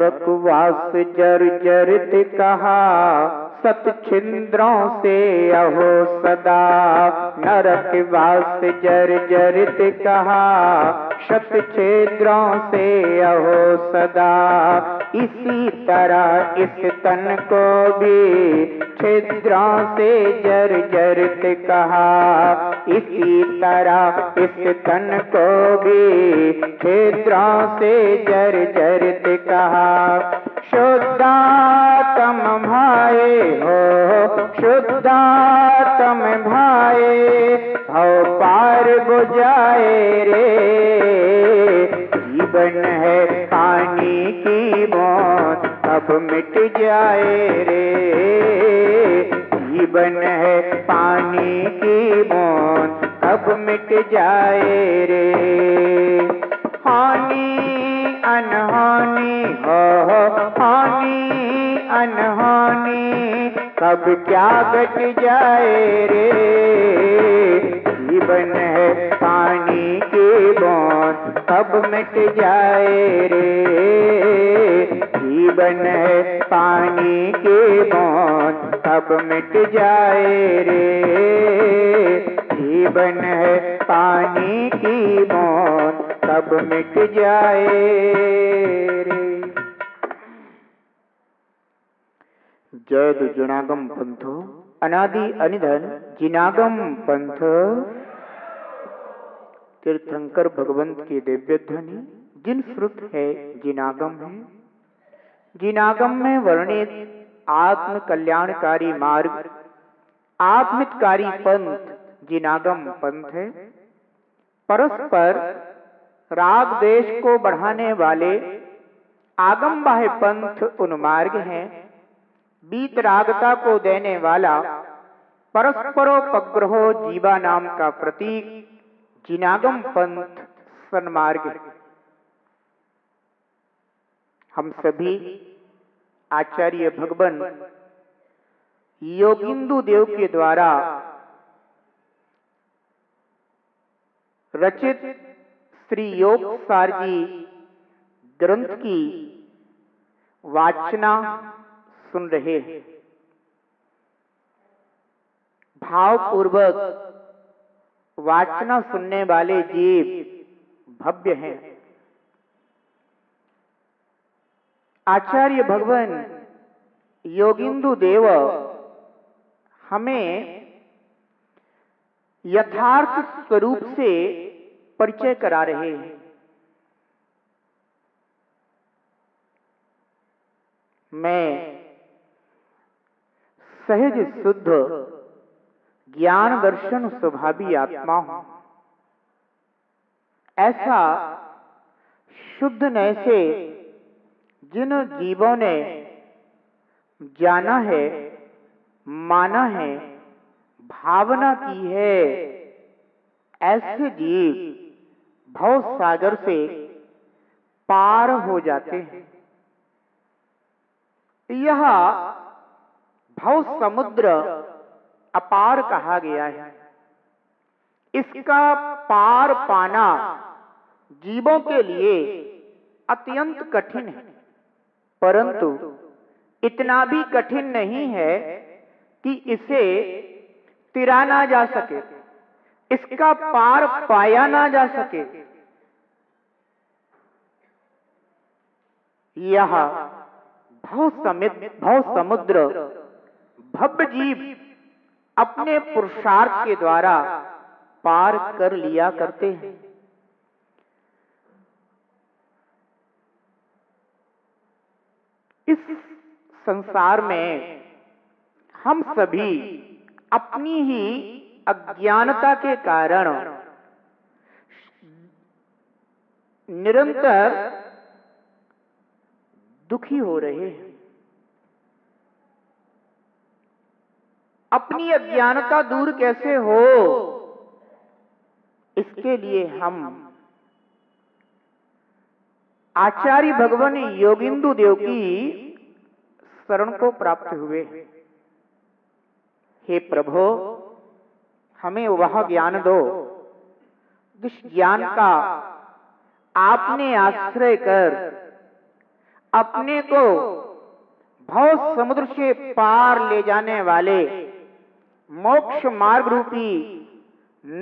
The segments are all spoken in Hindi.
नरकवास जर्जरित कहा, सत छिंद्रों से अहो सदा। नरकवास जर्जरित कहा, शत छिद्रों से अहो सदा। इसी तरह इस तन को भी छिद्रों से जर्जरित कहा। इसी तरह इस तन को भी छिद्रों से जर्जरित कहा। शुद्धात्म भाए हो, शुद्धात्म भाए, भव पार बुझाए रे। जीवन है पानी की बूंद, अब मिट जाए रे। जीवन है पानी की बूंद, अब मिट जाए रे। हानि अनहोनी हो, हानि अनहोनी, कब क्या घट जाए रे। जीवन है पानी की बूंद, कब मिट जाए रे। जीवन है पानी की बूंद, कब मिट जाए रे। जीवन है पानी की बूंद, कब मिट जाए रे। जय जिनागम पंथ, अनादि अनिधन जिनागम पंथ। तीर्थंकर भगवंत की दिव्य ध्वनि जिन श्रुत है जिनागम है। जिनागम में वर्णित आत्म कल्याणकारी मार्ग, आत्मितकारी पंथ जिनागम पंथ है। परस्पर राग देश को बढ़ाने वाले आगम बाह्य पंथ उन मार्ग हैं। बीत रागता को देने वाला परस्परोपग्रहो जीवा नाम का प्रतीक जिनागम पंथ सन्मार्ग है। हम सभी आचार्य भगवान योगिंदु देव के द्वारा रचित श्री योग सार जी ग्रंथ की वाचना सुन रहे हैं। भावपूर्वक वाचना सुनने वाले जीव भव्य हैं। आचार्य भगवान योगिंदु देव हमें यथार्थ स्वरूप से परिचय करा रहे हैं। मैं सहज शुद्ध ज्ञान दर्शन स्वभावी आत्मा हूं। ऐसा शुद्ध नय से जिन जीवों ने जाना है, माना है, भावना की है, ऐसे जीव भव सागर से पार हो जाते हैं। यह भव समुद्र अपार कहा गया है। इसका पार पाना जीवों के लिए अत्यंत कठिन है, परंतु इतना भी कठिन नहीं है कि इसे तिरा ना जा सके, इसका पार पाया ना जा सके। यह भव समुद्र भव्य जीव अपने पुरुषार्थ के द्वारा पार कर लिया करते हैं। इस संसार में हम सभी अपनी ही अज्ञानता के कारण निरंतर दुखी हो रहे हैं। अपनी अज्ञानता दूर कैसे हो, इसके लिए हम आचार्य भगवान योगिंदु देव की शरण को प्राप्त हुए। हे प्रभु, हमें वह ज्ञान दो जिस ज्ञान का आपने आश्रय कर अपने को भव समुद्र से पार ले जाने वाले मोक्ष मार्ग रूपी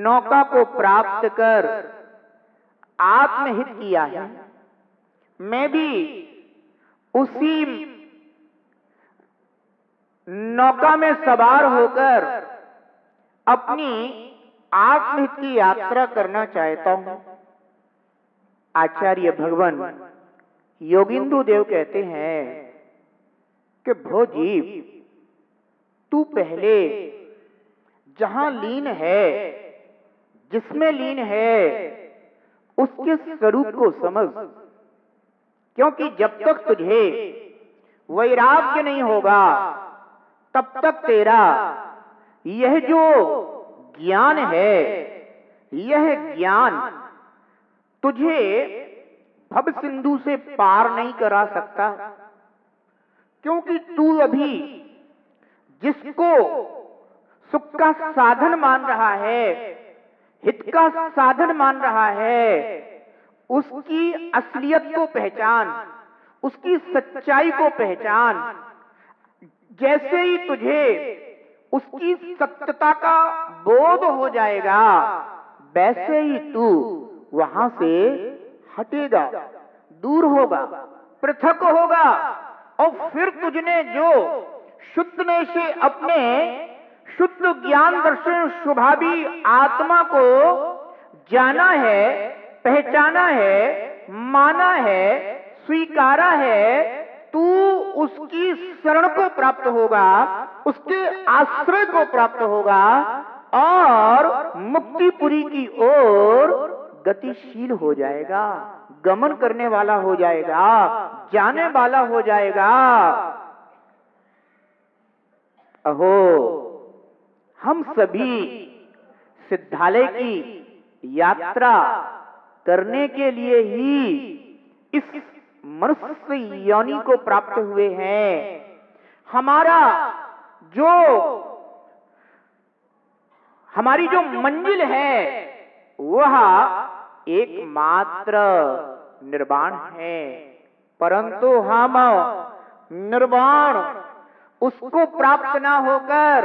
नौका को प्राप्त कर आत्महित किया है। मैं भी उसी नौका में सवार होकर अपनी आत्महित की यात्रा करना चाहता हूं। आचार्य भगवान योगिंदु देव कहते हैं कि भो जीव, तू पहले जहां लीन है, जिसमें लीन है, उसके स्वरूप को समझ। क्योंकि जब तक तुझे वैराग्य नहीं होगा, तब तक तेरा यह जो ज्ञान है, यह ज्ञान तुझे भव सिंधु से पार नहीं करा सकता। क्योंकि तू अभी जिसको सुख का साधन मान रहा है, हित का साधन मान रहा है, उसकी असलियत को पहचान, उसकी सच्चाई को पहचान। जैसे ही तुझे उसकी सत्यता का बोध हो जाएगा, वैसे ही तू वहां से हटेगा, दूर होगा, पृथक होगा, और फिर तुझने जो शुद्धने से अपने शुद्ध ज्ञान दर्शन स्वभावी आत्मा को जाना है, पहचाना है, माना है, स्वीकारा है, तू उसकी शरण को प्राप्त होगा, उसके आश्रय को प्राप्त होगा और मुक्तिपुरी की ओर गतिशील हो जाएगा, गमन करने वाला हो जाएगा, जाने वाला हो जाएगा। अहो, हम सभी सिद्धालय की यात्रा करने के लिए ही इस मनुष्य योनि को प्राप्त हुए हैं। हमारी जो मंजिल है वह एकमात्र निर्वाण है, परंतु हम निर्वाण उसको प्राप्त ना होकर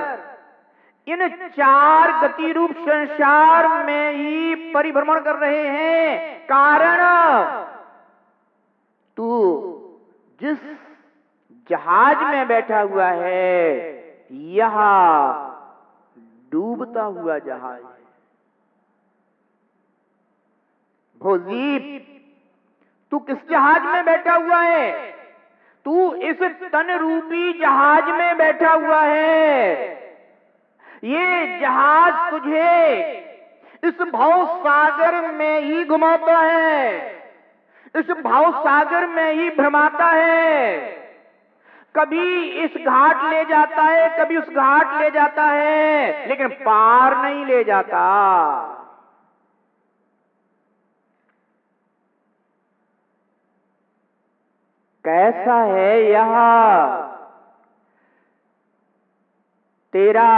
इन चार गति रूप संसार में ही परिभ्रमण कर रहे हैं। कारण तू जिस जहाज में बैठा हुआ है, यह डूबता हुआ जहाज है। भोजीब, तू किस जहाज में बैठा हुआ है? तू इस तन रूपी जहाज में बैठा हुआ है। ये जहाज तुझे इस भव सागर में ही घुमाता है, इस भव सागर में ही भ्रमाता है। कभी इस घाट ले जाता है, कभी उस घाट ले जाता है, लेकिन पार नहीं ले जाता। कैसा है यह तेरा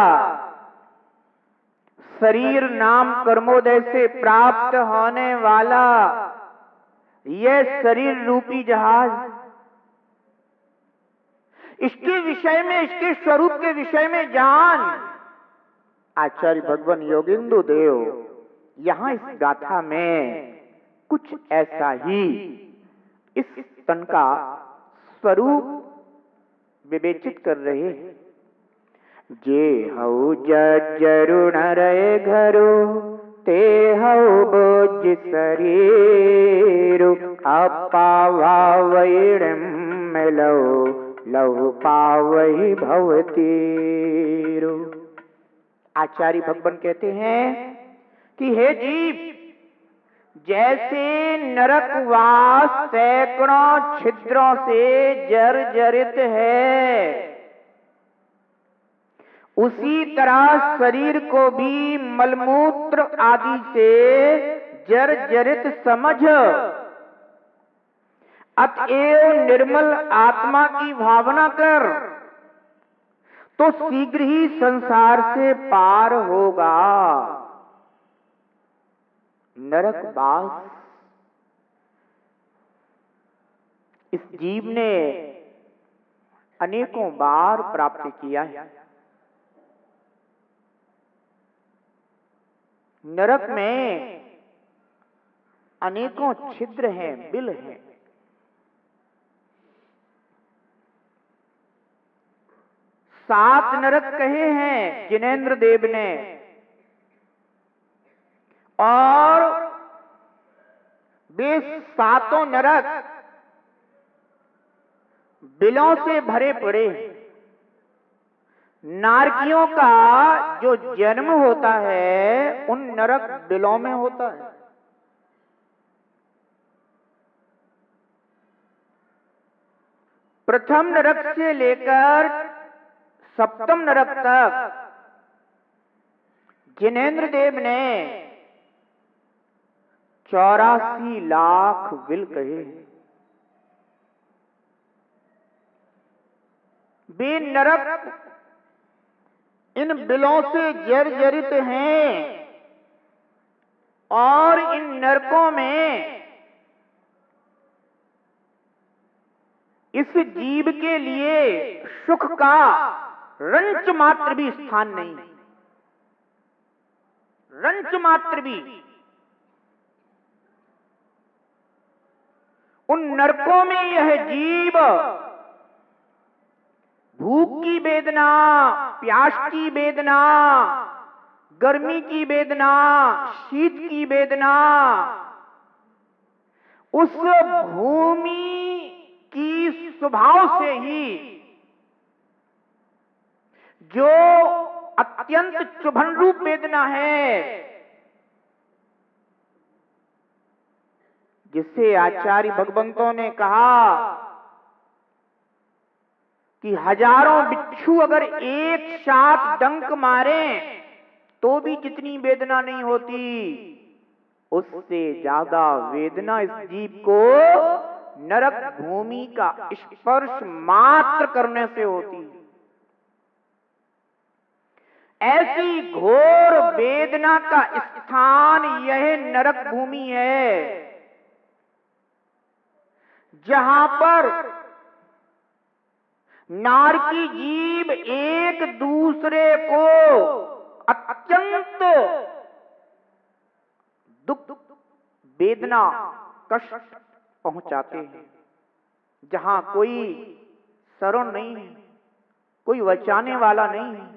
शरीर नाम कर्मोदय से प्राप्त होने वाला यह शरीर रूपी जहाज। इसके विषय में, इसके स्वरूप के विषय में जान। आचार्य भगवान योगिंदु देव यहां इस गाथा में कुछ ऐसा ही इस तन का स्वरूप विवेचित कर रहे हैं। जे हऊ जरुण रहे घरो, ते हऊ बोझ शरीरु, अपावा वैरम लौ लौ पावही भवतीरु। आचार्य भगवान कहते हैं कि हे जीव, जैसे नरकवास सैकड़ों छिद्रों से जर्जरित है, उसी तरह शरीर को भी मलमूत्र आदि से जर्जरित समझ। अतएव निर्मल आत्मा की भावना कर, तो शीघ्र ही संसार से पार होगा। नरकवास इस जीव ने अनेकों बार प्राप्त किया है। नरक में अनेकों छिद्र हैं, बिल हैं। सात नरक कहे हैं जिनेंद्र देव ने, और वे सातों नरक बिलों से भरे पड़े हैं। नारकियों का जो जन्म होता है उन नरक बिलों में होता है। प्रथम नरक से लेकर सप्तम नरक तक जिनेंद्र देव ने 84 लाख बिल कहे। वे नरक इन बिलों से जर्जरित हैं और इन नरकों में इस जीव के लिए सुख का रंच मात्र भी स्थान नहीं है। रंच मात्र भी। उन नरकों में यह जीव भूख की वेदना, प्यास की वेदना, गर्मी की वेदना, शीत की वेदना, उस भूमि की स्वभाव से ही जो अत्यंत चुभन रूप वेदना है, जिससे आचार्य भगवंतों ने कहा कि हजारों बिच्छू अगर एक साथ डंक मारें तो भी जितनी वेदना नहीं होती, उससे ज्यादा वेदना इस जीव को नरक भूमि का स्पर्श मात्र करने से होती। ऐसी घोर वेदना का स्थान यह नरक भूमि है, जहां पर नारकी जीव एक दूसरे को अत्यंत दुख, वेदना, कष्ट पहुंचाते हैं। जहां कोई शरण नहीं है, कोई बचाने वाला नहीं है,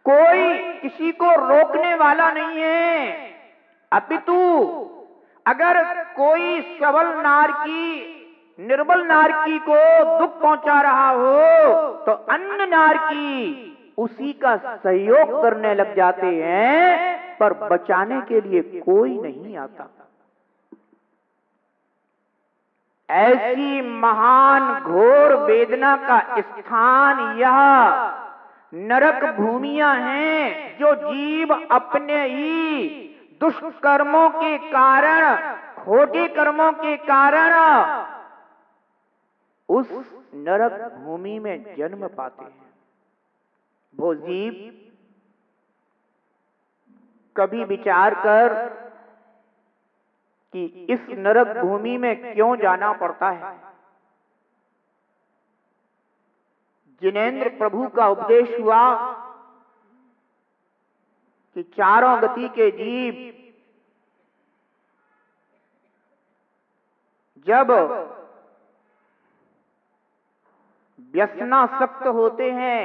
कोई किसी को रोकने वाला नहीं है, अपितु अगर कोई सबल नारकी निर्बल नारकी को दुख पहुंचा रहा हो तो अन्य नारकी उसी का सहयोग करने लग जाते हैं, पर बचाने के लिए कोई नहीं आता। ऐसी महान घोर वेदना का स्थान यह नरक भूमियां हैं, जो जीव अपने ही दुष्कर्मों के कारण, खोटे कर्मों के कारण उस नरक भूमि में जन्म पाते हैं। वो जीव कभी विचार कर कि इस नरक भूमि में क्यों जाना पड़ता है। जिनेंद्र प्रभु का उपदेश हुआ कि चारों गति के जीव जब व्यसनासक्त होते हैं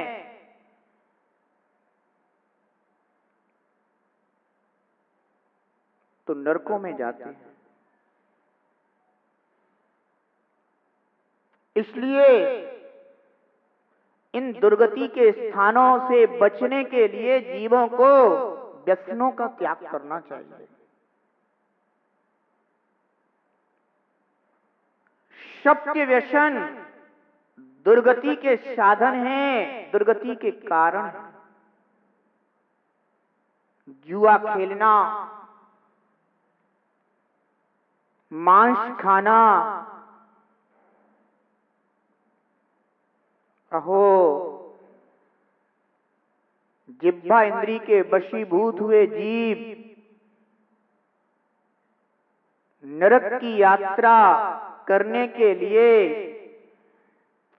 तो नरकों में जाते हैं। इसलिए इन दुर्गति के स्थानों से बचने के लिए जीवों को व्यसनों का त्याग करना चाहिए। सत्य व्यसन दुर्गति के साधन हैं, दुर्गति के कारण हैं। जुआ खेलना, मांस खाना, अहो जिह्वा इंद्री के वशीभूत हुए जीव नरक की यात्रा करने के लिए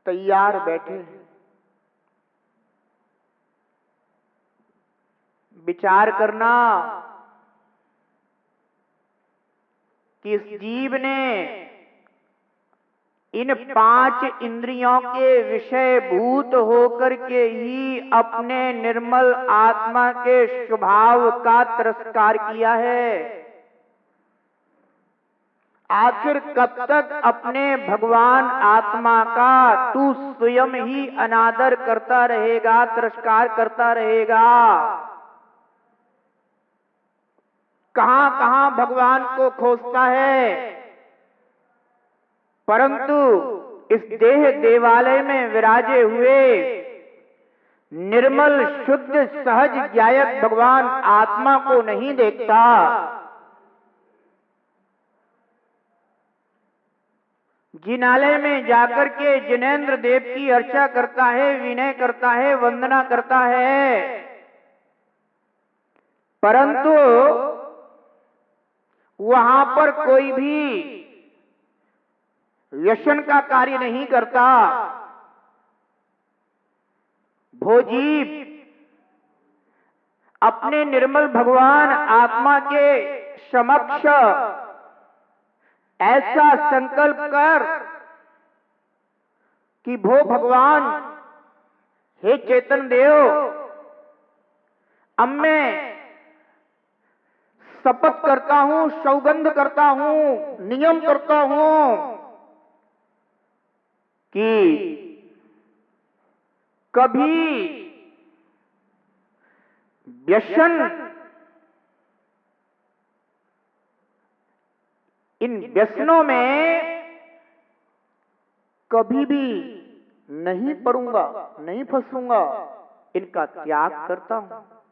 तैयार बैठे हैं। विचार करना कि इस जीव ने इन 5 इंद्रियों के विषय भूत होकर के ही अपने निर्मल आत्मा के स्वभाव का तिरस्कार किया है। आखिर कब तक अपने भगवान आत्मा का तू स्वयं ही अनादर करता रहेगा, तिरस्कार करता रहेगा? कहां कहां भगवान को खोजता है, परंतु इस देह देवालय में विराजे हुए निर्मल शुद्ध सहज ज्ञायक भगवान आत्मा को नहीं देखता। जिनालय में जाकर के जिनेंद्र देव की अर्चा करता है, विनय करता है, वंदना करता है, परंतु वहां पर कोई भी व्यसन का कार्य नहीं करता। भोजीव अपने निर्मल भगवान आत्मा के समक्ष ऐसा संकल्प कर कि भो भगवान, हे चेतन देव, अब मैं शपथ करता हूं, सौगंध करता हूं, नियम करता हूं कि कभी व्यसन, इन व्यसनों में कभी भी नहीं पड़ूंगा, नहीं फंसूंगा, इनका त्याग करता हूं।